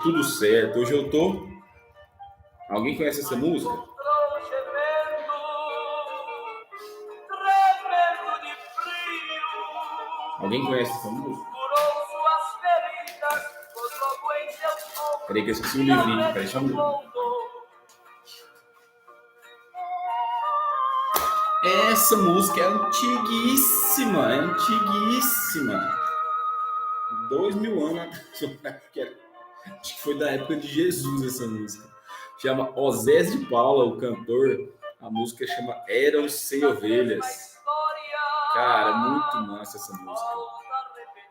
tudo certo. Hoje eu tô... Alguém conhece essa música? Alguém conhece essa música? Peraí que eu esqueci o livrinho. Peraí, só um minuto. Essa música é antiguíssima, antiguíssima. 2000 anos. Acho que foi da época de Jesus essa música. Chama Osés de Paula, o cantor. A música chama Eram Sem Ovelhas. Cara, muito massa essa música.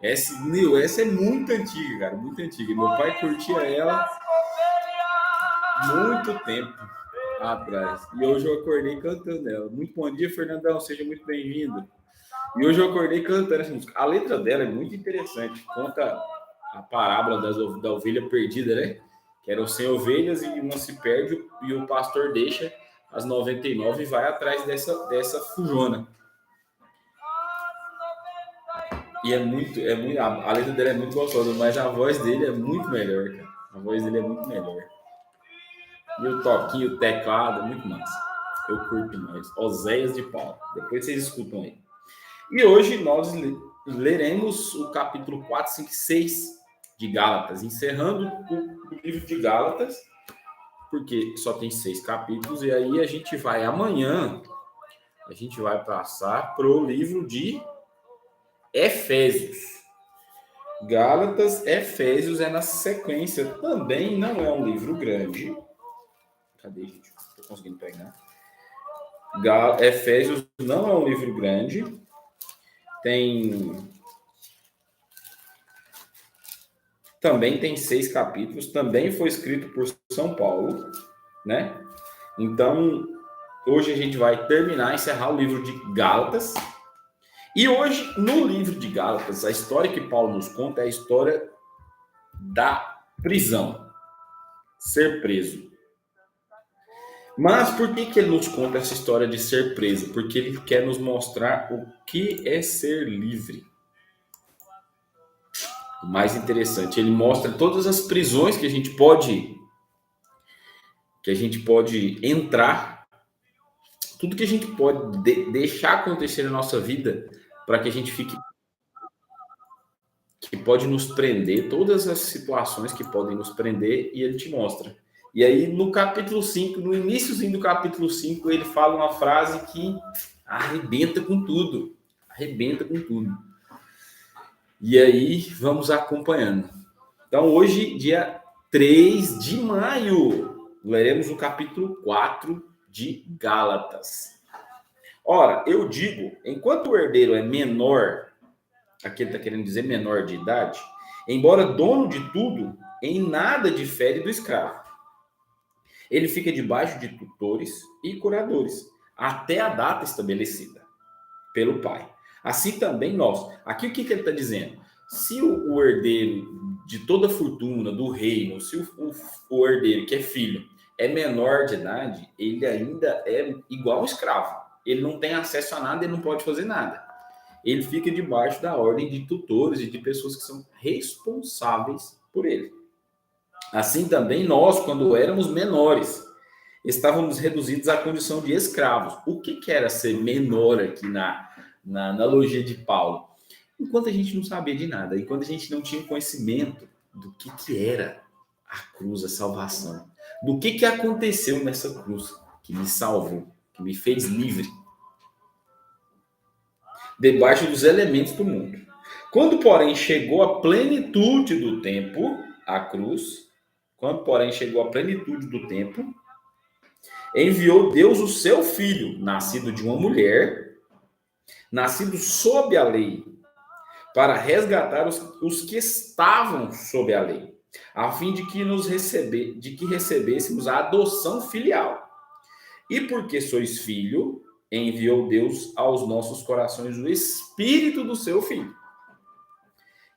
Essa é muito antiga, cara, muito antiga. Meu pai curtia ela muito tempo atrás. E hoje eu acordei cantando ela. Muito bom dia, Fernandão, seja muito bem-vindo. E hoje eu acordei cantando essa música. A letra dela é muito interessante. Conta a parábola da ovelha perdida, né? Que eram 100 ovelhas e uma se perde e o pastor deixa as 99 e vai atrás dessa fujona. E a letra dele é muito gostosa, mas a voz dele é muito melhor, cara. A voz dele é muito melhor. E o toquinho, o teclado, é muito massa. Eu curto mais. Oséias de Paula. Depois vocês escutam aí. E hoje nós leremos o capítulo 4, 5 e 6 de Gálatas, encerrando o livro de Gálatas, porque só tem 6 capítulos, e aí amanhã, a gente vai passar para o livro de Efésios. Gálatas, Efésios é na sequência, também não é um livro grande. Cadê, gente? Estou conseguindo pegar. Efésios não é um livro grande. Também tem 6 capítulos, também foi escrito por São Paulo, né? Então, hoje a gente vai encerrar o livro de Gálatas. E hoje, no livro de Gálatas, a história que Paulo nos conta é a história da prisão, ser preso. Mas por que ele nos conta essa história de ser preso? Porque ele quer nos mostrar o que é ser livre. O mais interessante, ele mostra todas as prisões que a gente pode entrar, tudo que a gente pode deixar acontecer na nossa vida para que a gente fique, que pode nos prender, todas as situações que podem nos prender, e ele te mostra. E aí no capítulo 5, no iníciozinho do capítulo 5, ele fala uma frase que arrebenta com tudo. Arrebenta com tudo. E aí vamos acompanhando. Então hoje, dia 3 de maio, leremos o capítulo 4 de Gálatas. Ora, eu digo, enquanto o herdeiro é menor, aqui ele está querendo dizer menor de idade, embora dono de tudo, em nada difere do escravo. Ele fica debaixo de tutores e curadores, até a data estabelecida pelo pai. Assim também nós. Aqui o que ele está dizendo? Se o herdeiro de toda a fortuna do reino, se o herdeiro que é filho é menor de idade, ele ainda é igual um escravo. Ele não tem acesso a nada, ele não pode fazer nada. Ele fica debaixo da ordem de tutores e de pessoas que são responsáveis por ele. Assim também nós, quando éramos menores, estávamos reduzidos à condição de escravos. O que era ser menor aqui na analogia de Paulo? Enquanto a gente não sabia de nada, enquanto a gente não tinha conhecimento do que era a cruz, a salvação, do que aconteceu nessa cruz que me salvou, que me fez livre, debaixo dos elementos do mundo. Quando, porém, chegou a plenitude do tempo, a cruz, enviou Deus o seu Filho, nascido de uma mulher, nascido sob a lei, para resgatar os que estavam sob a lei, a fim de que recebêssemos a adoção filial. E porque sois filho, enviou Deus aos nossos corações o Espírito do seu Filho,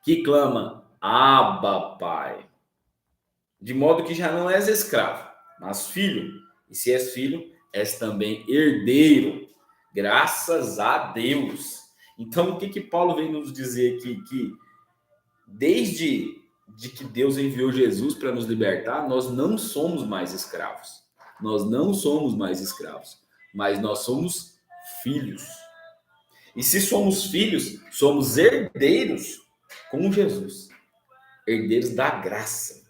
que clama, Abba, Pai. De modo que já não és escravo, mas filho. E se és filho, és também herdeiro. Graças a Deus. Então, o que Paulo vem nos dizer aqui? Que desde de que Deus enviou Jesus para nos libertar, nós não somos mais escravos. Nós não somos mais escravos, mas nós somos filhos. E se somos filhos, somos herdeiros com Jesus. Herdeiros da graça.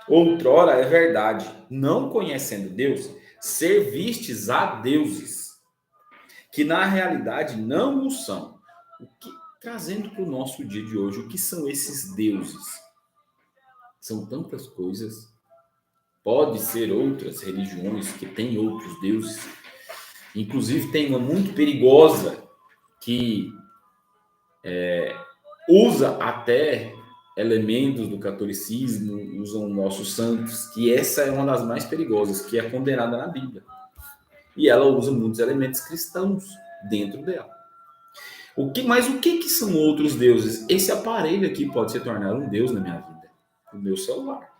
Outrora é verdade, não conhecendo Deus, servistes a deuses, que na realidade não o são. Trazendo para o nosso dia de hoje, o que são esses deuses? São tantas coisas. Pode ser outras religiões que têm outros deuses. Inclusive tem uma muito perigosa que usa até elementos do catolicismo, usam nossos santos, que essa é uma das mais perigosas, que é condenada na Bíblia. E ela usa muitos elementos cristãos dentro dela. Mas o que são outros deuses? Esse aparelho aqui pode se tornar um deus na minha vida. O meu celular.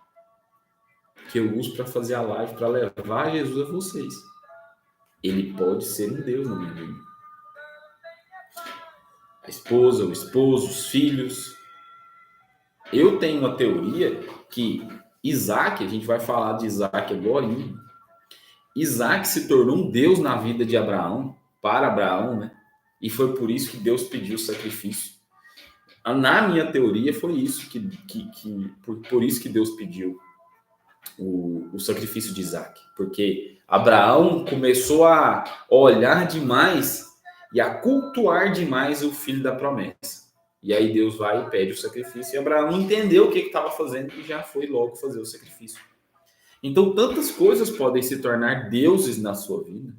Que eu uso para fazer a live, para levar Jesus a vocês. Ele pode ser um deus na minha vida. A esposa, o esposo, os filhos. Eu tenho uma teoria que Isaac, a gente vai falar de Isaac agora, Isaac se tornou um deus na vida de Abraão, para Abraão, né? E foi por isso que Deus pediu o sacrifício. Na minha teoria foi isso, por isso que Deus pediu o sacrifício de Isaac. Porque Abraão começou a olhar demais e a cultuar demais o filho da promessa. E aí Deus vai e pede o sacrifício. E Abraão entendeu o que estava fazendo e já foi logo fazer o sacrifício. Então, tantas coisas podem se tornar deuses na sua vida.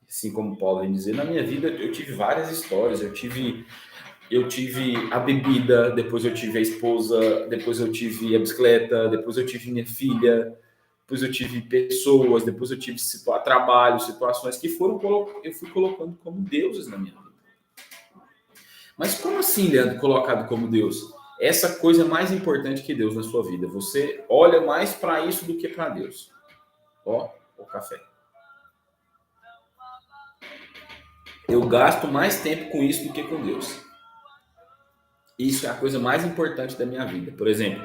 Assim como Paulo vem dizer, na minha vida eu tive várias histórias. Eu tive a bebida, depois eu tive a esposa, depois eu tive a bicicleta, depois eu tive minha filha, depois eu tive pessoas, depois eu tive trabalho, situações que eu fui colocando como deuses na minha vida. Mas como assim, Leandro, colocado como Deus? Essa coisa mais importante que Deus na sua vida. Você olha mais para isso do que para Deus. Ó, o café. Eu gasto mais tempo com isso do que com Deus. Isso é a coisa mais importante da minha vida. Por exemplo,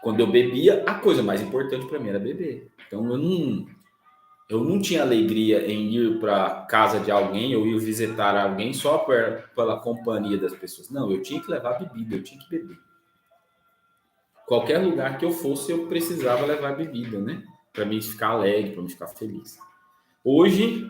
quando eu bebia, a coisa mais importante para mim era beber. Então eu não tinha alegria em ir para casa de alguém ou ir visitar alguém só pela companhia das pessoas. Não, eu tinha que levar bebida, eu tinha que beber. Qualquer lugar que eu fosse, eu precisava levar bebida, né? Para mim ficar alegre, para mim ficar feliz. Hoje,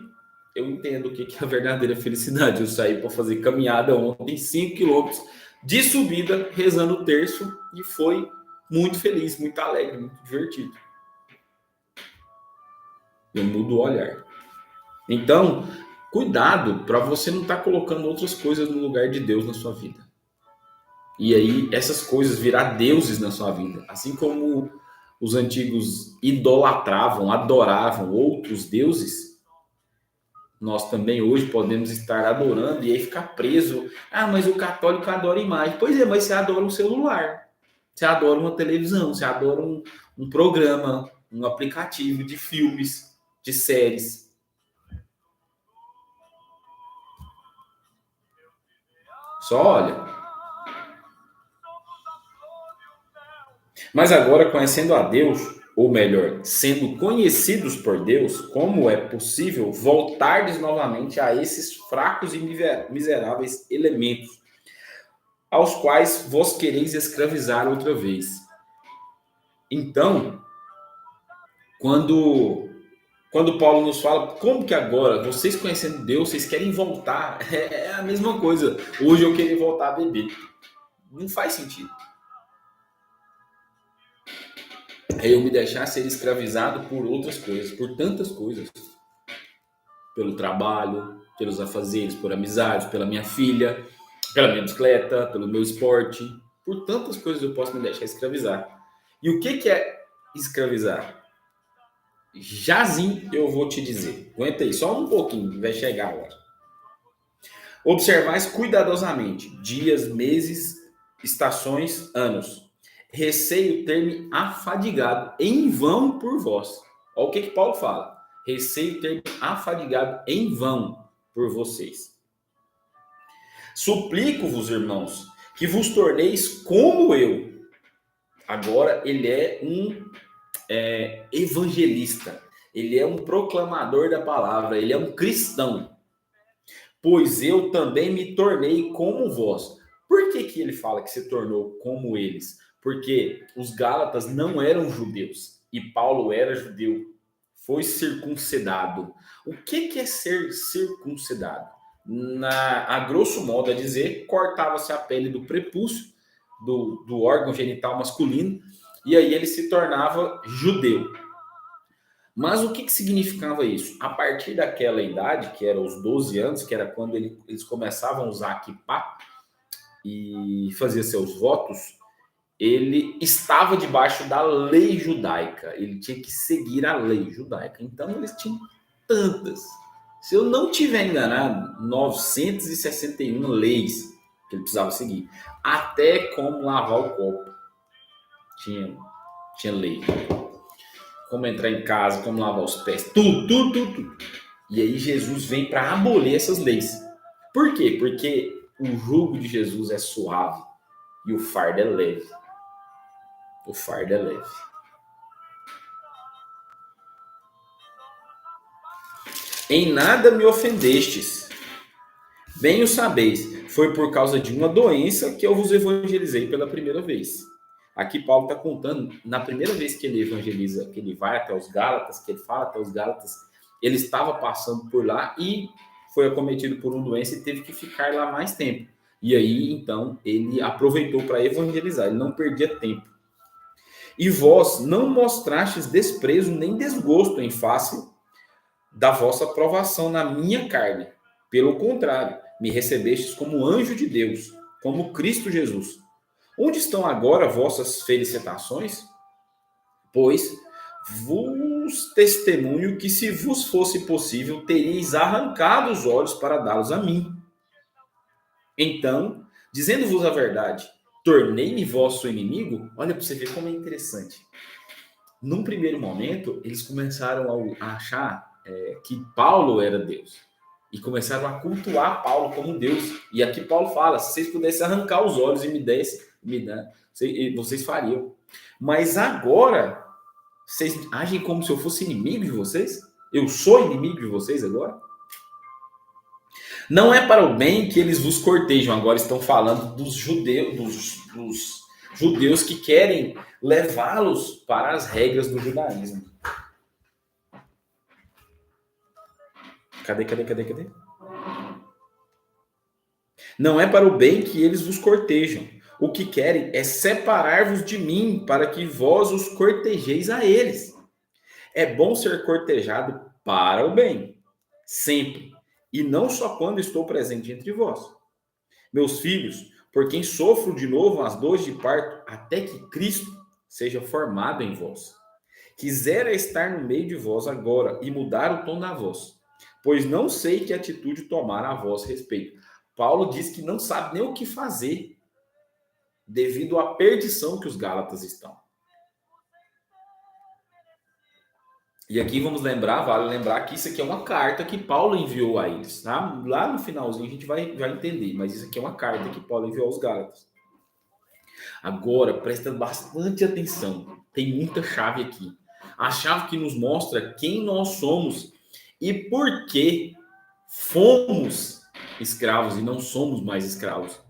eu entendo o que é a verdadeira felicidade. Eu saí para fazer caminhada ontem, 5 quilômetros de subida, rezando o terço, e foi muito feliz, muito alegre, muito divertido. Eu mudo o olhar. Então, cuidado para você não estar colocando outras coisas no lugar de Deus na sua vida. E aí, essas coisas virar deuses na sua vida. Assim como os antigos idolatravam, adoravam outros deuses, nós também hoje podemos estar adorando e aí ficar preso. Ah, mas o católico adora imagem. Pois é, mas você adora um celular. Você adora uma televisão, você adora um programa, um aplicativo de filmes, de séries. Só olha. Mas agora, conhecendo a Deus, ou melhor, sendo conhecidos por Deus, como é possível voltardes novamente a esses fracos e miseráveis elementos, aos quais vos quereis escravizar outra vez? Então, quando Paulo nos fala, como que agora, vocês conhecendo Deus, vocês querem voltar? É a mesma coisa. Hoje eu queria voltar a beber. Não faz sentido. É eu me deixar ser escravizado por outras coisas, por tantas coisas. Pelo trabalho, pelos afazeres, por amizades, pela minha filha, pela minha bicicleta, pelo meu esporte. Por tantas coisas eu posso me deixar escravizar. E o que é escravizar? Jazinho eu vou te dizer. Aguenta aí, só um pouquinho, vai chegar agora. Observais cuidadosamente dias, meses, estações, anos. Receio ter-me afadigado em vão por vós. Olha o que Paulo fala. Receio ter-me afadigado em vão por vocês. Suplico-vos, irmãos, que vos torneis como eu. Agora ele é um evangelista, ele é um proclamador da palavra, ele é um cristão. Pois eu também me tornei como vós. Por que que ele fala que se tornou como eles? Porque os Gálatas não eram judeus e Paulo era judeu, foi circuncidado. O que que é ser circuncidado? A grosso modo, a dizer, cortava-se a pele do prepúcio, do órgão genital masculino, e aí ele se tornava judeu. Mas o que que significava isso? A partir daquela idade, que era os 12 anos, que era quando eles começavam a usar a kippá e fazer seus votos, ele estava debaixo da lei judaica. Ele tinha que seguir a lei judaica. Então, eles tinham tantas. Se eu não tiver enganado, 961 leis que ele precisava seguir. Até como lavar o copo. Tinha lei. Como entrar em casa, como lavar os pés. Tudo. E aí Jesus vem para abolir essas leis. Por quê? Porque o jugo de Jesus é suave e o fardo é leve. O fardo é leve. Em nada me ofendestes. Bem o sabeis, foi por causa de uma doença que eu vos evangelizei pela primeira vez. Aqui Paulo está contando, na primeira vez que ele evangeliza, que ele vai até os Gálatas, que ele fala até os Gálatas, ele estava passando por lá e foi acometido por uma doença e teve que ficar lá mais tempo. E aí, então, ele aproveitou para evangelizar, ele não perdia tempo. E vós não mostrastes desprezo nem desgosto em face da vossa provação na minha carne. Pelo contrário, me recebestes como anjo de Deus, como Cristo Jesus. Onde estão agora vossas felicitações? Pois vos testemunho que, se vos fosse possível, teríeis arrancado os olhos para dá-los a mim. Então, dizendo-vos a verdade, tornei-me vosso inimigo? Olha para você ver como é interessante. Num primeiro momento, eles começaram a achar que Paulo era Deus. E começaram a cultuar Paulo como Deus. E aqui Paulo fala, se vocês pudessem arrancar os olhos e me dessem, vocês fariam. Mas agora, vocês agem como se eu fosse inimigo de vocês? Eu sou inimigo de vocês agora? Não é para o bem que eles vos cortejam. Agora estão falando dos judeus que querem levá-los para as regras do judaísmo. Cadê? Não é para o bem que eles vos cortejam. O que querem é separar-vos de mim, para que vós os cortejeis a eles. É bom ser cortejado para o bem, sempre, e não só quando estou presente entre vós. Meus filhos, por quem sofro de novo as dores de parto, até que Cristo seja formado em vós. Quisera estar no meio de vós agora e mudar o tom da voz, pois não sei que atitude tomar a vosso respeito. Paulo diz que não sabe nem o que fazer devido à perdição que os Gálatas estão. E aqui vale lembrar que isso aqui é uma carta que Paulo enviou a eles. Tá? Lá no finalzinho a gente vai entender, mas isso aqui é uma carta que Paulo enviou aos Gálatas. Agora, presta bastante atenção. Tem muita chave aqui. A chave que nos mostra quem nós somos e por que fomos escravos e não somos mais escravos.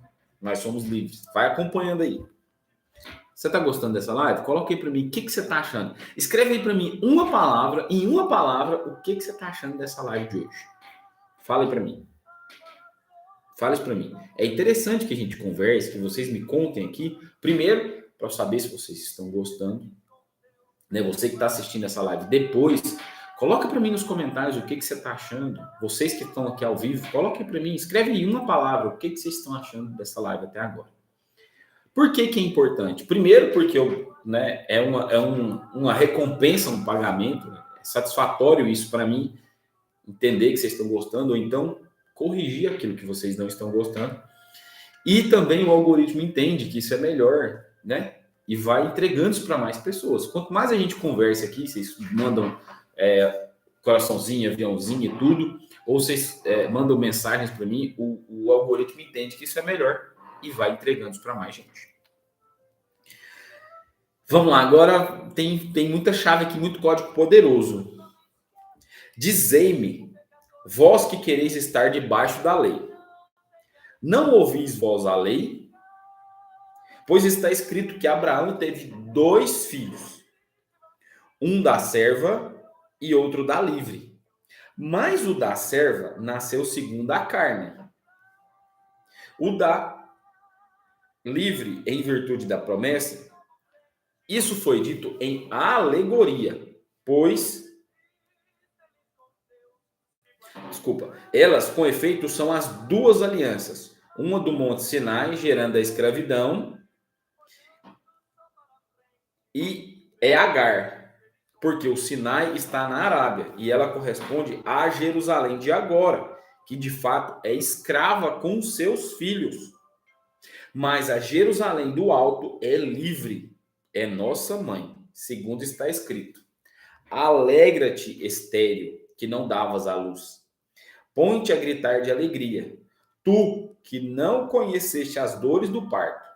Nós somos livres. Vai acompanhando aí. Você está gostando dessa live? Coloca aí para mim o que você está achando. Escreve aí para mim em uma palavra, o que você está achando dessa live de hoje. Fala aí para mim. Fala isso para mim. É interessante que a gente converse, que vocês me contem aqui. Primeiro, para eu saber se vocês estão gostando. Né? Você que está assistindo essa live depois, coloca para mim nos comentários o que você está achando. Vocês que estão aqui ao vivo, coloquem para mim. Escreve em uma palavra o que vocês estão achando dessa live até agora. Por que é importante? Primeiro, porque é uma recompensa, um pagamento. É satisfatório isso para mim, entender que vocês estão gostando, ou então corrigir aquilo que vocês não estão gostando. E também o algoritmo entende que isso é melhor, né? E vai entregando isso para mais pessoas. Quanto mais a gente conversa aqui, vocês mandam coraçãozinho, aviãozinho e tudo, ou vocês mandam mensagens para mim, o algoritmo entende que isso é melhor. e vai entregando isso para mais gente. Vamos lá, agora tem muita chave aqui, muito código poderoso. Dizei-me, vós que quereis estar debaixo da lei, não ouvis vós a lei? Pois está escrito que Abraão teve 2 filhos, um da serva e outro da livre. Mas o da serva nasceu segundo a carne. O da livre, em virtude da promessa, isso foi dito em alegoria, pois, elas com efeito são as 2 alianças, uma do Monte Sinai, gerando a escravidão, e é Agar, porque o Sinai está na Arábia, e ela corresponde a Jerusalém de agora, que de fato é escrava com seus filhos. Mas a Jerusalém do alto é livre, é nossa mãe, segundo está escrito. Alegra-te, estéril, que não davas à luz. Põe-te a gritar de alegria, tu que não conheceste as dores do parto,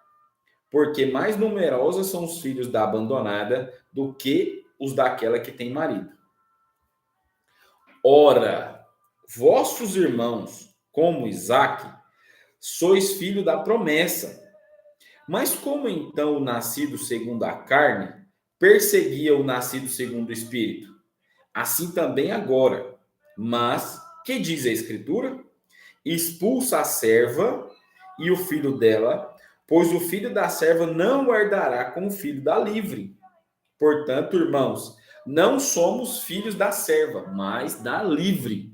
porque mais numerosos são os filhos da abandonada do que os daquela que tem marido. Ora, vossos irmãos, como Isaque, sois filho da promessa. Mas como então o nascido segundo a carne perseguia o nascido segundo o espírito? Assim também agora. Mas, que diz a Escritura? Expulsa a serva e o filho dela, pois o filho da serva não herdará com o filho da livre. Portanto, irmãos, não somos filhos da serva, mas da livre.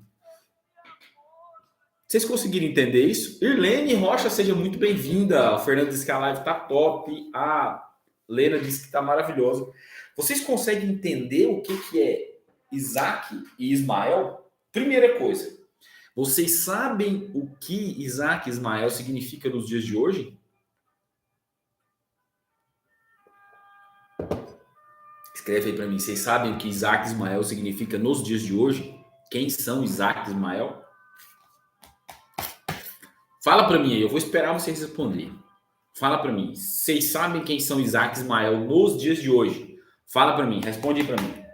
Vocês conseguiram entender isso? Irlene Rocha, seja muito bem-vinda. O Fernando disse que a live tá top. A Lena disse que tá maravilhosa. Vocês conseguem entender o que é Isaac e Ismael? Primeira coisa, vocês sabem o que Isaac e Ismael significa nos dias de hoje? Escreve aí para mim. Vocês sabem o que Isaac e Ismael significa nos dias de hoje? Quem são Isaac e Ismael? Fala para mim aí, eu vou esperar vocês responderem. Fala para mim. Vocês sabem quem são Isaac e Ismael nos dias de hoje? Fala para mim, responde aí para mim.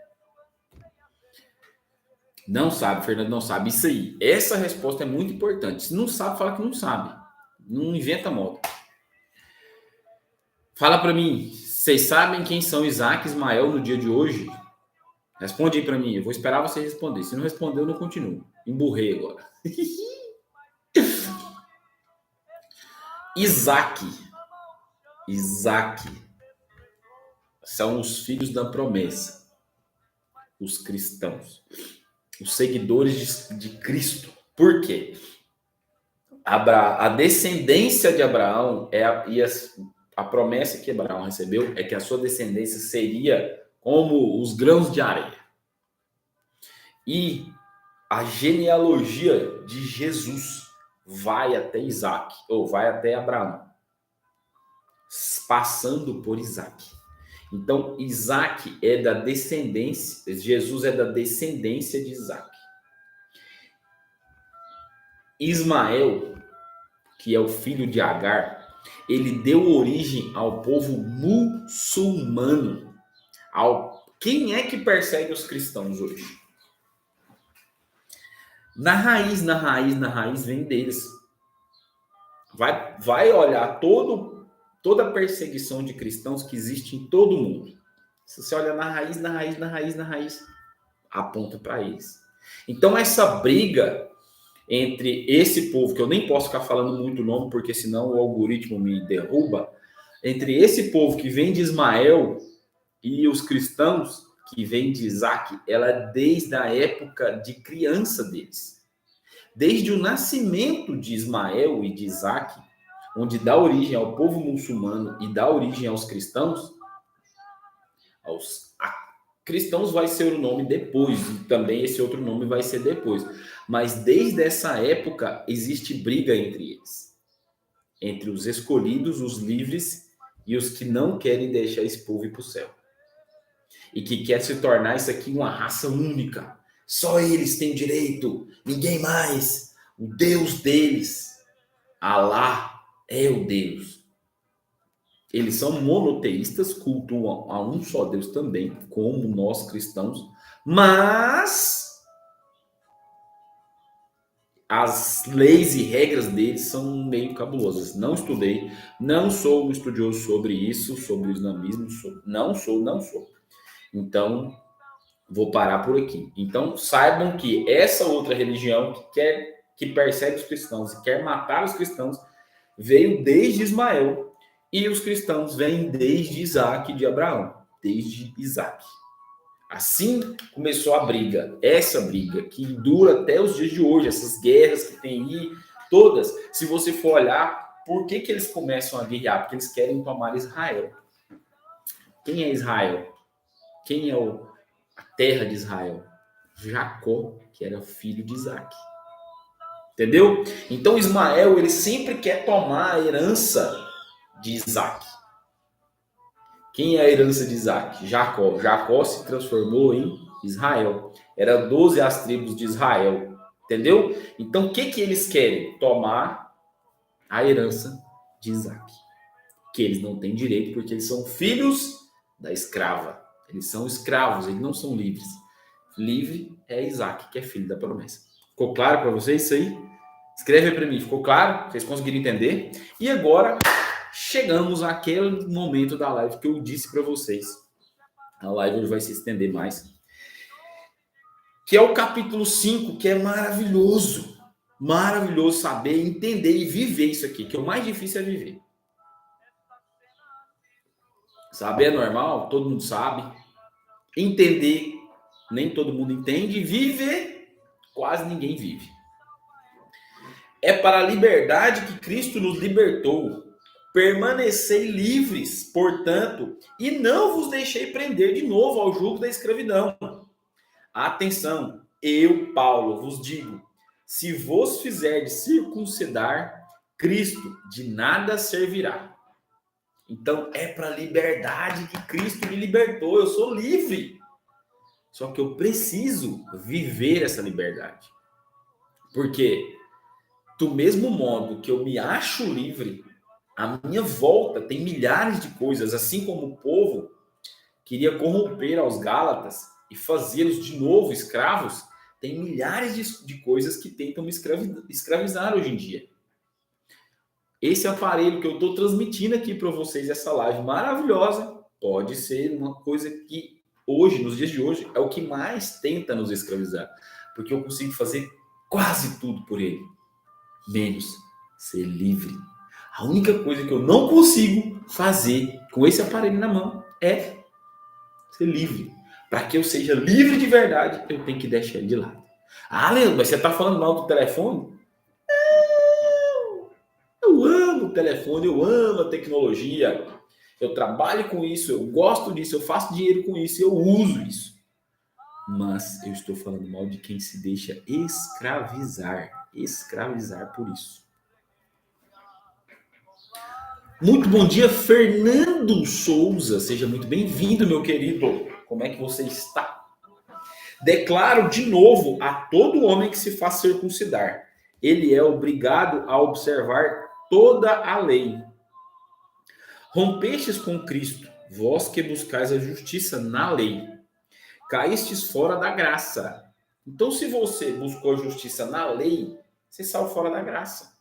Não sabe, Fernando não sabe. Isso aí, essa resposta é muito importante. Se não sabe, fala que não sabe. Não inventa moda. Fala para mim, vocês sabem quem são Isaac e Ismael no dia de hoje? Responde aí para mim, eu vou esperar vocês responderem. Se não responder, eu não continuo. Emburrei agora. Isaac são os filhos da promessa, os cristãos, os seguidores de Cristo. Por quê? A descendência de Abraão a promessa que Abraão recebeu é que a sua descendência seria como os grãos de areia. E a genealogia de Jesus vai até Isaac, ou vai até Abraão, passando por Isaac. Então, Isaac é da descendência, Jesus é da descendência de Isaac. Ismael, que é o filho de Agar, ele deu origem ao povo muçulmano. Quem é que persegue os cristãos hoje? Na raiz vem deles. Vai olhar toda a perseguição de cristãos que existe em todo o mundo. Se você olha na raiz, aponta para eles. Então, essa briga entre esse povo, que eu nem posso ficar falando muito o nome, porque senão o algoritmo me derruba, entre esse povo que vem de Ismael e os cristãos que vem de Isaac, ela é desde a época de criança deles. Desde o nascimento de Ismael e de Isaac, onde dá origem ao povo muçulmano e dá origem aos cristãos, cristãos vai ser o nome depois, e também esse outro nome vai ser depois. Mas desde essa época existe briga entre eles. Entre os escolhidos, os livres e os que não querem deixar esse povo ir para o céu. E que quer se tornar isso aqui uma raça única. Só eles têm direito, ninguém mais. O Deus deles, Alá, é o Deus. Eles são monoteístas, cultuam a um só Deus também, como nós cristãos, mas as leis e regras deles são meio cabulosas. Não estudei, não sou um estudioso sobre isso, sobre o islamismo, não sou. Então, vou parar por aqui. Então, saibam que essa outra religião que persegue os cristãos e quer matar os cristãos veio desde Ismael e os cristãos vêm desde Isaac de Abraão, desde Isaac. Assim começou a briga, essa briga que dura até os dias de hoje, essas guerras que tem aí, todas. Se você for olhar, por que eles começam a guerrear? Porque eles querem tomar Israel. Quem é Israel? Quem é a terra de Israel? Jacó, que era filho de Isaac. Entendeu? Então Ismael, ele sempre quer tomar a herança de Isaac. Quem é a herança de Isaac? Jacó. Jacó se transformou em Israel. Era 12 as tribos de Israel. Entendeu? Então, o que eles querem? Tomar a herança de Isaac. Que eles não têm direito, porque eles são filhos da escrava. Eles são escravos, eles não são livres. Livre é Isaac, que é filho da promessa. Ficou claro para vocês isso aí? Escreve para mim, ficou claro? Vocês conseguiram entender? E agora chegamos àquele momento da live que eu disse para vocês. A live hoje vai se estender mais. Que é o capítulo 5, que é maravilhoso. Maravilhoso saber, entender e viver isso aqui, que o mais difícil é viver. Saber é normal, todo mundo sabe. Entender, nem todo mundo entende. Viver, quase ninguém vive. É para a liberdade que Cristo nos libertou. Permanecei livres, portanto, e não vos deixei prender de novo ao jugo da escravidão. Atenção, eu, Paulo, vos digo, se vos fizerdes circuncidar, Cristo de nada servirá. Então, é para a liberdade que Cristo me libertou. Eu sou livre. Só que eu preciso viver essa liberdade. Porque, do mesmo modo que eu me acho livre, à minha volta tem milhares de coisas, assim como o povo queria corromper aos Gálatas e fazê-los de novo escravos, tem milhares de coisas que tentam me escravizar hoje em dia. Esse aparelho que eu estou transmitindo aqui para vocês, essa live maravilhosa, pode ser uma coisa que hoje, nos dias de hoje, é o que mais tenta nos escravizar. Porque eu consigo fazer quase tudo por ele, menos ser livre. A única coisa que eu não consigo fazer com esse aparelho na mão é ser livre. Para que eu seja livre de verdade, eu tenho que deixar ele de lado. Ah, Leandro, mas você está falando mal do telefone? Não! Eu amo o telefone, eu amo a tecnologia. Eu trabalho com isso, eu gosto disso, eu faço dinheiro com isso, eu uso isso. Mas eu estou falando mal de quem se deixa escravizar por isso. Muito bom dia, Fernando Souza. Seja muito bem-vindo, meu querido. Como é que você está? Declaro de novo a todo homem que se faz circuncidar. Ele é obrigado a observar toda a lei. Rompestes com Cristo, vós que buscais a justiça na lei. Caístes fora da graça. Então, se você buscou a justiça na lei, você saiu fora da graça.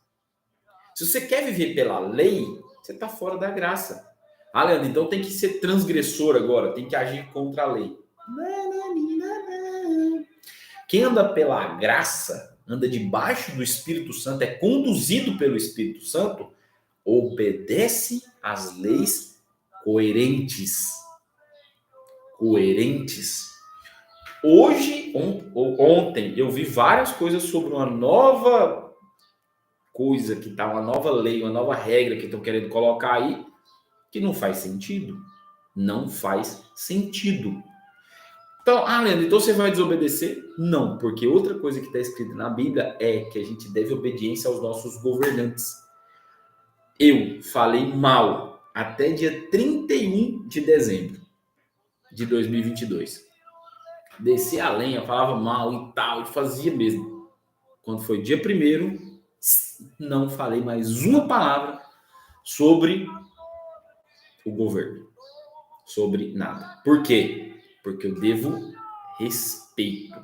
Se você quer viver pela lei, você está fora da graça. Ah, Leandro, então tem que ser transgressor agora, tem que agir contra a lei. Não. Quem anda pela graça, anda debaixo do Espírito Santo, é conduzido pelo Espírito Santo, obedece às leis coerentes. Hoje, ontem, eu vi várias coisas sobre uma nova coisa que tá, uma nova lei, uma nova regra que estão querendo colocar aí, que não faz sentido. Não faz sentido. Então, Leandro, então você vai desobedecer? Não, porque outra coisa que está escrita na Bíblia é que a gente deve obediência aos nossos governantes. Eu falei mal até dia 31 de dezembro de 2022. Desci a lenha, falava mal e tal, e fazia mesmo. Quando foi dia 1º, não falei mais uma palavra sobre o governo, sobre nada. Por quê? Porque eu devo respeito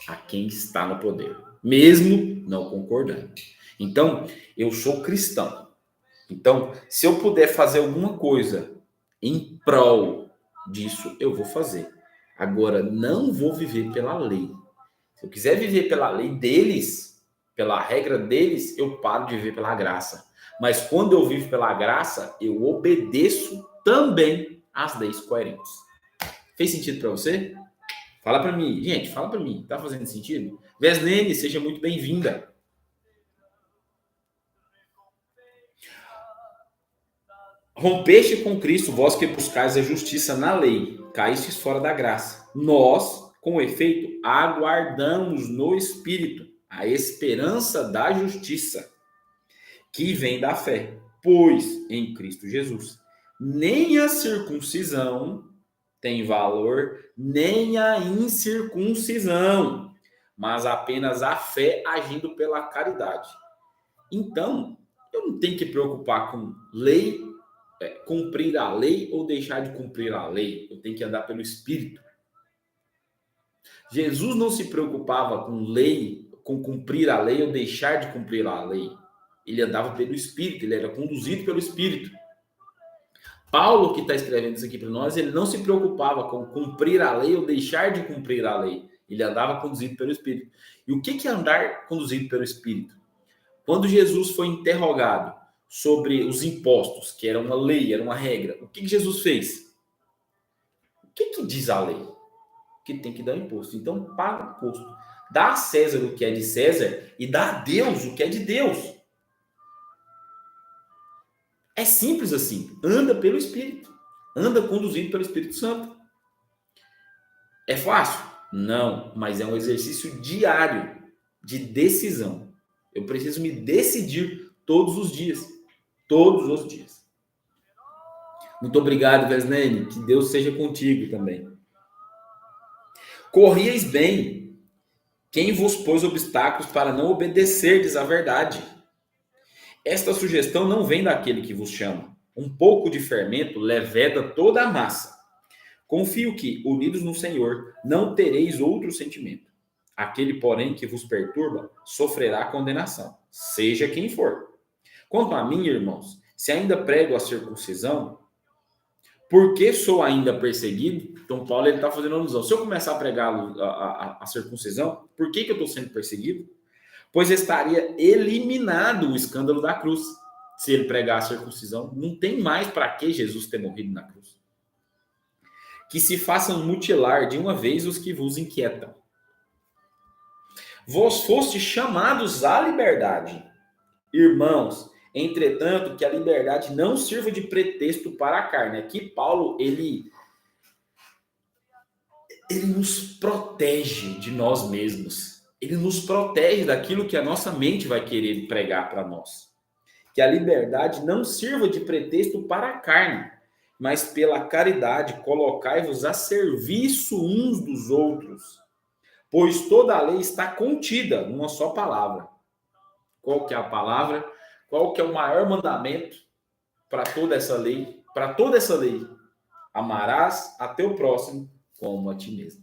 a quem está no poder, mesmo não concordando. Então, eu sou cristão. Então, se eu puder fazer alguma coisa em prol disso, eu vou fazer. Agora, não vou viver pela lei. Se eu quiser viver pela lei deles, pela regra deles, eu paro de viver pela graça. Mas quando eu vivo pela graça, eu obedeço também às leis coerentes. Fez sentido para você? Fala para mim. Gente, fala para mim. Tá fazendo sentido? Veslene, seja muito bem-vinda. Rompeste com Cristo, vós que buscais a justiça na lei, caístes fora da graça. Nós, com efeito, aguardamos no Espírito a esperança da justiça, que vem da fé. Pois em Cristo Jesus, nem a circuncisão tem valor, nem a incircuncisão, mas apenas a fé agindo pela caridade. Então, eu não tenho que preocupar com lei, cumprir a lei ou deixar de cumprir a lei. Eu tenho que andar pelo Espírito. Jesus não se preocupava com lei, com cumprir a lei ou deixar de cumprir a lei. Ele andava pelo Espírito, ele era conduzido pelo Espírito. Paulo, que está escrevendo isso aqui para nós, ele não se preocupava com cumprir a lei ou deixar de cumprir a lei. Ele andava conduzido pelo Espírito. E o que é andar conduzido pelo Espírito? Quando Jesus foi interrogado sobre os impostos, que era uma lei, era uma regra, o que Jesus fez? O que diz a lei? Que tem que dar imposto. Então, paga imposto. Dá a César o que é de César e dá a Deus o que é de Deus. É simples assim. Anda pelo Espírito. Anda conduzido pelo Espírito Santo. É fácil? Não, mas é um exercício diário de decisão. Eu preciso me decidir todos os dias. Todos os dias. Muito obrigado, Veslene. Que Deus seja contigo também. Corrieis bem. Quem vos pôs obstáculos para não obedecerdes à verdade? Esta sugestão não vem daquele que vos chama. Um pouco de fermento leveda toda a massa. Confio que, unidos no Senhor, não tereis outro sentimento. Aquele, porém, que vos perturba, sofrerá condenação, seja quem for. Quanto a mim, irmãos, se ainda prego a circuncisão, por que sou ainda perseguido? Então, Paulo está fazendo alusão. Se eu começar a pregar a circuncisão, por que eu estou sendo perseguido? Pois estaria eliminado o escândalo da cruz. Se ele pregar a circuncisão, não tem mais para que Jesus ter morrido na cruz. Que se façam mutilar de uma vez os que vos inquietam. Vós fostes chamados à liberdade, irmãos. Entretanto, que a liberdade não sirva de pretexto para a carne. Aqui Paulo, ele nos protege de nós mesmos. Ele nos protege daquilo que a nossa mente vai querer pregar para nós. Que a liberdade não sirva de pretexto para a carne, mas pela caridade colocai-vos a serviço uns dos outros. Pois toda a lei está contida numa só palavra. Qual que é a palavra? Qual que é o maior mandamento para toda essa lei? Para toda essa lei, amarás a teu próximo como a ti mesmo.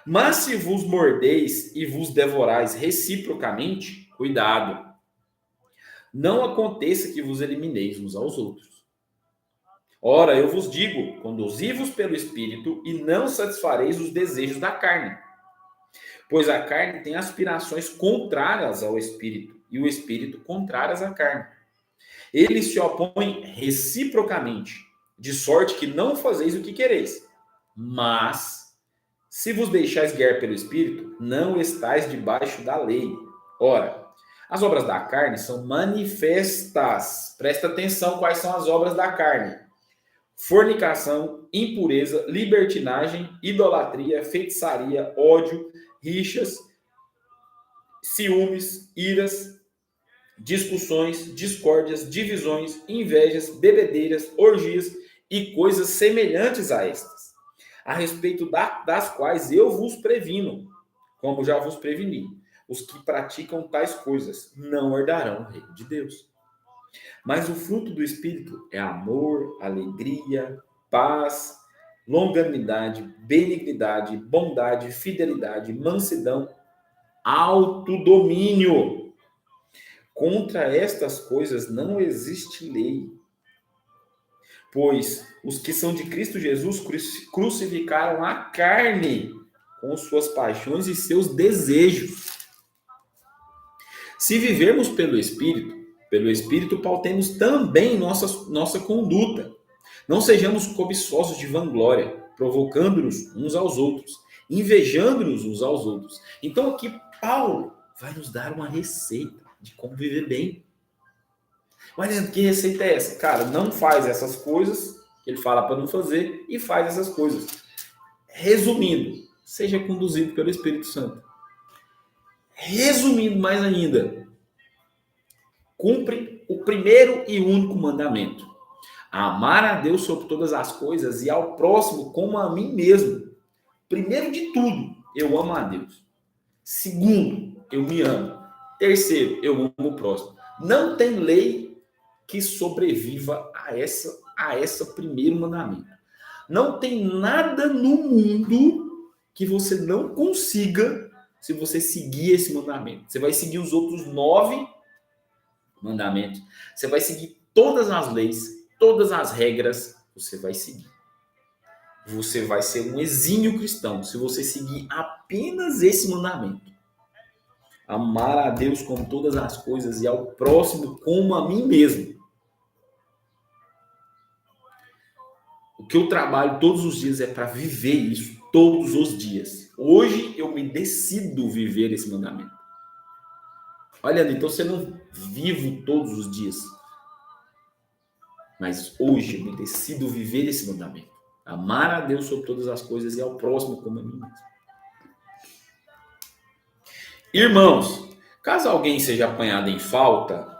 Mas se vos mordeis e vos devorais reciprocamente, cuidado. Não aconteça que vos elimineis uns aos outros. Ora, eu vos digo, conduzi-vos pelo Espírito e não satisfareis os desejos da carne. Pois a carne tem aspirações contrárias ao Espírito e o Espírito contrárias à carne. Eles se opõem reciprocamente, de sorte que não fazeis o que quereis. Mas, se vos deixais guiar pelo Espírito, não estáis debaixo da lei. Ora, as obras da carne são manifestas. Presta atenção quais são as obras da carne. Fornicação, impureza, libertinagem, idolatria, feitiçaria, ódio, rixas, ciúmes, iras, discussões, discórdias, divisões, invejas, bebedeiras, orgias e coisas semelhantes a estas, a respeito das quais eu vos previno, como já vos preveni. Os que praticam tais coisas não herdarão o reino de Deus. Mas o fruto do Espírito é amor, alegria, paz, longanimidade, benignidade, bondade, fidelidade, mansidão, autodomínio. Contra estas coisas não existe lei. Pois os que são de Cristo Jesus crucificaram a carne com suas paixões e seus desejos. Se vivermos pelo Espírito pautemos também nossa conduta. Não sejamos cobiçosos de vanglória, provocando-nos uns aos outros, invejando-nos uns aos outros. Então aqui Paulo vai nos dar uma receita de como viver bem. Mas que receita é essa? Cara, não faz essas coisas que ele fala para não fazer e faz essas coisas. Resumindo, seja conduzido pelo Espírito Santo. Resumindo mais ainda, cumpre o primeiro e único mandamento. Amar a Deus sobre todas as coisas e ao próximo como a mim mesmo. Primeiro de tudo, eu amo a Deus. Segundo, eu me amo. Terceiro, eu amo o próximo. Não tem lei que sobreviva a essa primeiro mandamento. Não tem nada no mundo que você não consiga se você seguir esse mandamento. Você vai seguir os outros 9 mandamentos. Você vai seguir todas as leis, todas as regras, você vai seguir. Você vai ser um exímio cristão se você seguir apenas esse mandamento. Amar a Deus com todas as coisas e ao próximo como a mim mesmo. O que eu trabalho todos os dias é para viver isso todos os dias. Hoje eu me decido viver esse mandamento. Olha, então você não vivo todos os dias. Mas hoje eu me decido viver esse mandamento. Amar a Deus sobre todas as coisas e ao próximo como a mim mesmo. Irmãos, caso alguém seja apanhado em falta,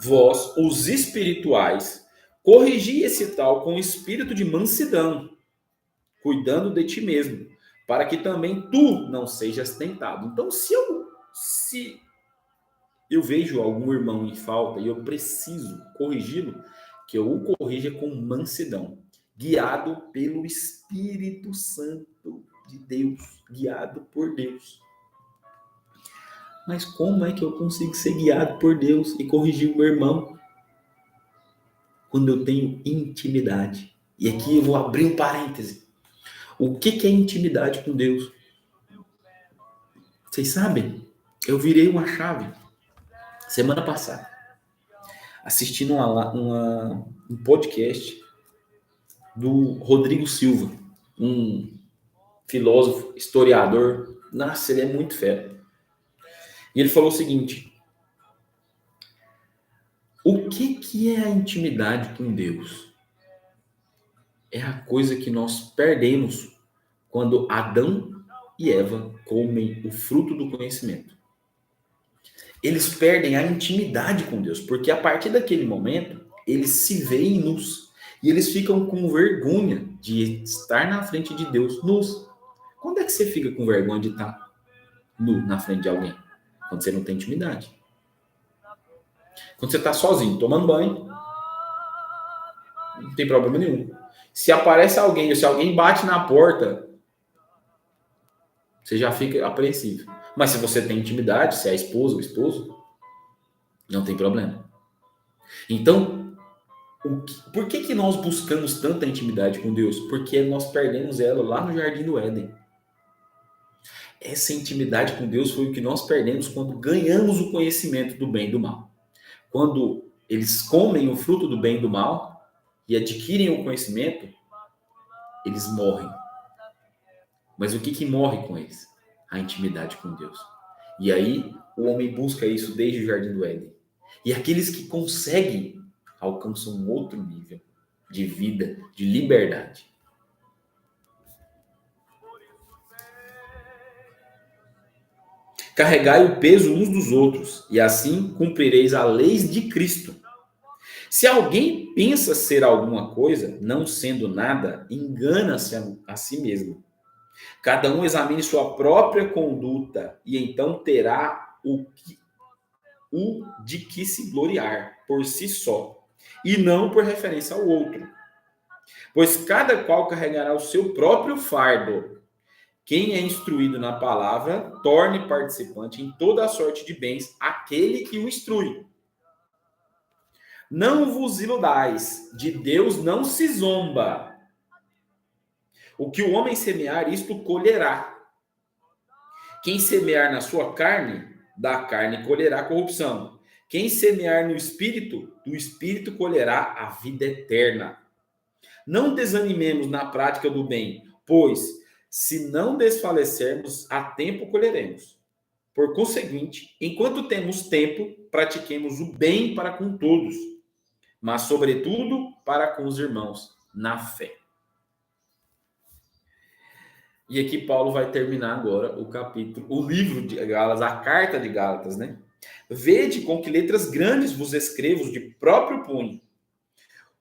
vós, os espirituais, corrigi esse tal com espírito de mansidão, cuidando de ti mesmo, para que também tu não sejas tentado. Então, se eu vejo algum irmão em falta e eu preciso corrigi-lo, que eu o corrija com mansidão, guiado pelo Espírito Santo de Deus, guiado por Deus. Mas como é que eu consigo ser guiado por Deus e corrigir o meu irmão? Quando eu tenho intimidade. E aqui eu vou abrir um parêntese. O que é intimidade com Deus? Vocês sabem? Eu virei uma chave semana passada, assistindo um podcast do Rodrigo Silva, um filósofo, historiador. Nossa, ele é muito fera. E ele falou o seguinte: o que é a intimidade com Deus? É a coisa que nós perdemos quando Adão e Eva comem o fruto do conhecimento. Eles perdem a intimidade com Deus, porque a partir daquele momento, eles se veem nus. E eles ficam com vergonha de estar na frente de Deus nus. Quando é que você fica com vergonha de estar nu na frente de alguém? Quando você não tem intimidade. Quando você está sozinho, tomando banho, não tem problema nenhum. Se aparece alguém, ou se alguém bate na porta, você já fica apreensivo. Mas se você tem intimidade, se é a esposa ou o esposo, não tem problema. Então, por que nós buscamos tanta intimidade com Deus? Porque nós perdemos ela lá no Jardim do Éden. Essa intimidade com Deus foi o que nós perdemos quando ganhamos o conhecimento do bem e do mal. Quando eles comem o fruto do bem e do mal e adquirem o conhecimento, eles morrem. Mas o que morre com eles? A intimidade com Deus. E aí o homem busca isso desde o Jardim do Éden. E aqueles que conseguem alcançam um outro nível de vida, de liberdade. Carregai o peso uns dos outros, e assim cumprireis a lei de Cristo. Se alguém pensa ser alguma coisa, não sendo nada, engana-se a si mesmo. Cada um examine sua própria conduta, e então terá o de que se gloriar, por si só, e não por referência ao outro. Pois cada qual carregará o seu próprio fardo. Quem é instruído na palavra, torne participante em toda a sorte de bens aquele que o instrui. Não vos iludais, de Deus não se zomba. O que o homem semear, isto colherá. Quem semear na sua carne, da carne colherá corrupção. Quem semear no espírito, do espírito colherá a vida eterna. Não desanimemos na prática do bem, pois, se não desfalecermos, a tempo colheremos. Por conseguinte, enquanto temos tempo, pratiquemos o bem para com todos, mas, sobretudo, para com os irmãos na fé. E aqui Paulo vai terminar agora o livro de Gálatas, a carta de Gálatas, né? Vede com que letras grandes vos escrevo de próprio punho.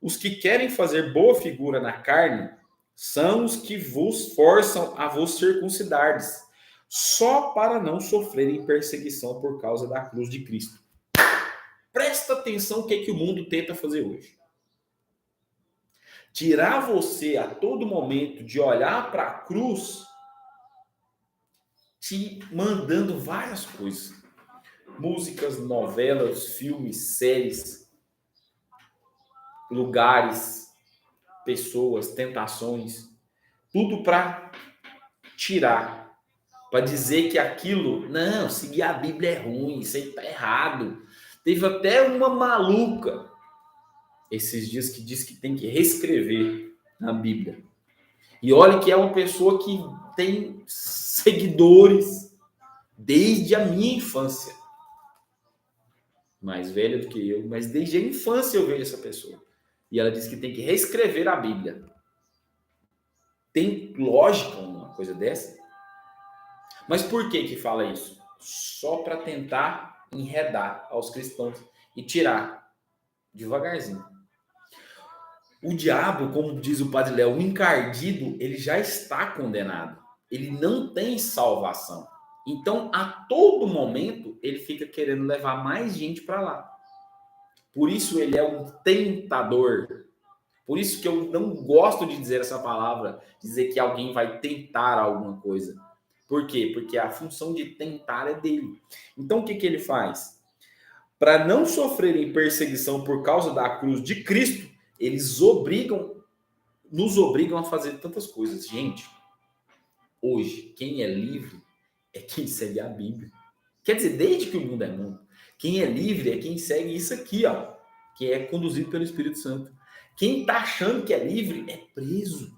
Os que querem fazer boa figura na carne são os que vos forçam a vos circuncidardes, só para não sofrerem perseguição por causa da cruz de Cristo. Presta atenção o que o mundo tenta fazer hoje. Tirar você a todo momento de olhar para a cruz, te mandando várias coisas. Músicas, novelas, filmes, séries, lugares, pessoas, tentações, tudo para tirar, para dizer que aquilo, não, seguir a Bíblia é ruim, isso aí tá errado. Teve até uma maluca esses dias que diz que tem que reescrever a Bíblia. E olha que é uma pessoa que tem seguidores desde a minha infância. Mais velha do que eu, mas desde a infância eu vejo essa pessoa. E ela diz que tem que reescrever a Bíblia. Tem lógica uma coisa dessa? Mas por que fala isso? Só para tentar enredar aos cristãos e tirar devagarzinho. O diabo, como diz o Padre Léo, o encardido, ele já está condenado. Ele não tem salvação. Então, a todo momento, ele fica querendo levar mais gente para lá. Por isso ele é um tentador. Por isso que eu não gosto de dizer essa palavra, dizer que alguém vai tentar alguma coisa. Por quê? Porque a função de tentar é dele. Então, o que ele faz? Para não sofrerem perseguição por causa da cruz de Cristo, eles nos obrigam a fazer tantas coisas. Gente, hoje, quem é livre é quem segue a Bíblia. Quer dizer, desde que o mundo é mundo, quem é livre é quem segue isso aqui, ó, que é conduzido pelo Espírito Santo. Quem tá achando que é livre é preso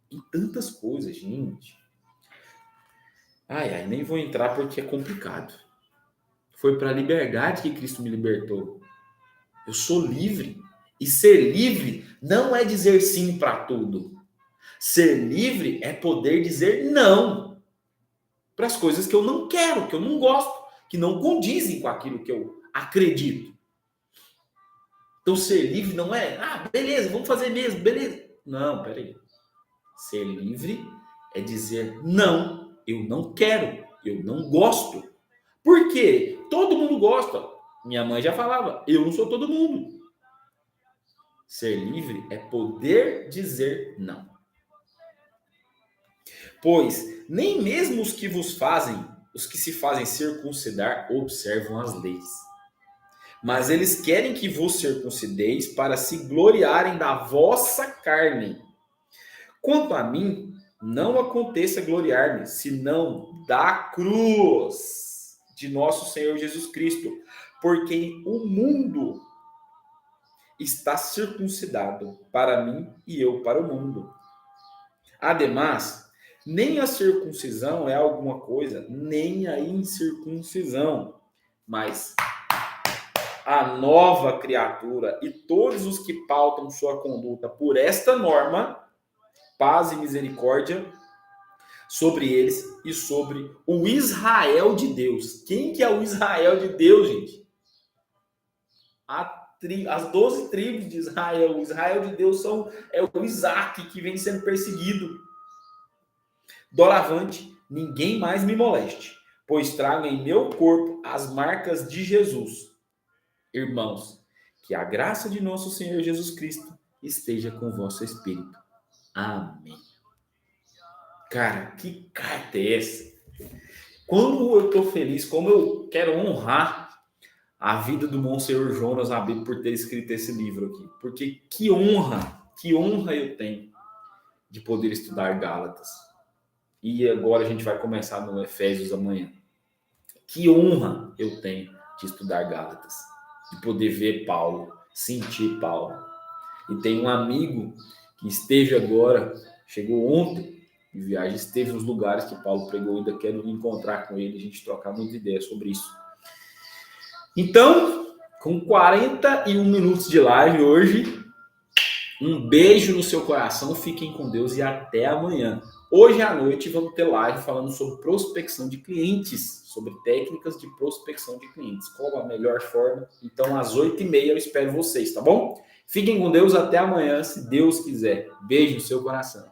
em tantas coisas, gente. Ai, nem vou entrar porque é complicado. Foi para a liberdade que Cristo me libertou. Eu sou livre. E ser livre não é dizer sim para tudo. Ser livre é poder dizer não para as coisas que eu não quero, que eu não gosto, que não condizem com aquilo que eu acredito. Então, ser livre não é, beleza, vamos fazer mesmo, beleza. Não, peraí. Ser livre é dizer não, eu não quero, eu não gosto. Por quê? Todo mundo gosta. Minha mãe já falava, eu não sou todo mundo. Ser livre é poder dizer não. Pois nem mesmo os que se fazem circuncidar, observam as leis. Mas eles querem que vos circuncideis para se gloriarem da vossa carne. Quanto a mim, não aconteça gloriar-me, senão da cruz de nosso Senhor Jesus Cristo, porque o mundo está circuncidado para mim e eu para o mundo. Ademais, nem a circuncisão é alguma coisa, nem a incircuncisão, mas a nova criatura e todos os que pautam sua conduta por esta norma, paz e misericórdia sobre eles e sobre o Israel de Deus. Quem que é o Israel de Deus, gente? As 12 tribos de Israel. O Israel de Deus é o Isaac que vem sendo perseguido. Doravante, ninguém mais me moleste, pois trago em meu corpo as marcas de Jesus. Irmãos, Que a graça de nosso Senhor Jesus Cristo esteja com o vosso espírito. Amém. Cara, que carta é essa? Como eu estou feliz, como eu quero honrar a vida do Monsenhor Jonas Abib por ter escrito esse livro aqui. Porque que honra eu tenho de poder estudar Gálatas. E agora a gente vai começar no Efésios amanhã. Que honra eu tenho de estudar Gálatas, de poder ver Paulo, sentir Paulo. E tem um amigo que esteve agora, chegou ontem de viagem, esteve nos lugares que Paulo pregou, ainda quero encontrar com ele, a gente trocar muita ideia sobre isso. Então, com 41 minutos de live hoje, um beijo no seu coração, fiquem com Deus e até amanhã. Hoje à noite vamos ter live falando sobre prospecção de clientes, sobre técnicas de prospecção de clientes, qual a melhor forma. Então, às 8h30 eu espero vocês, tá bom? Fiquem com Deus, até amanhã, se Deus quiser. Beijo no seu coração.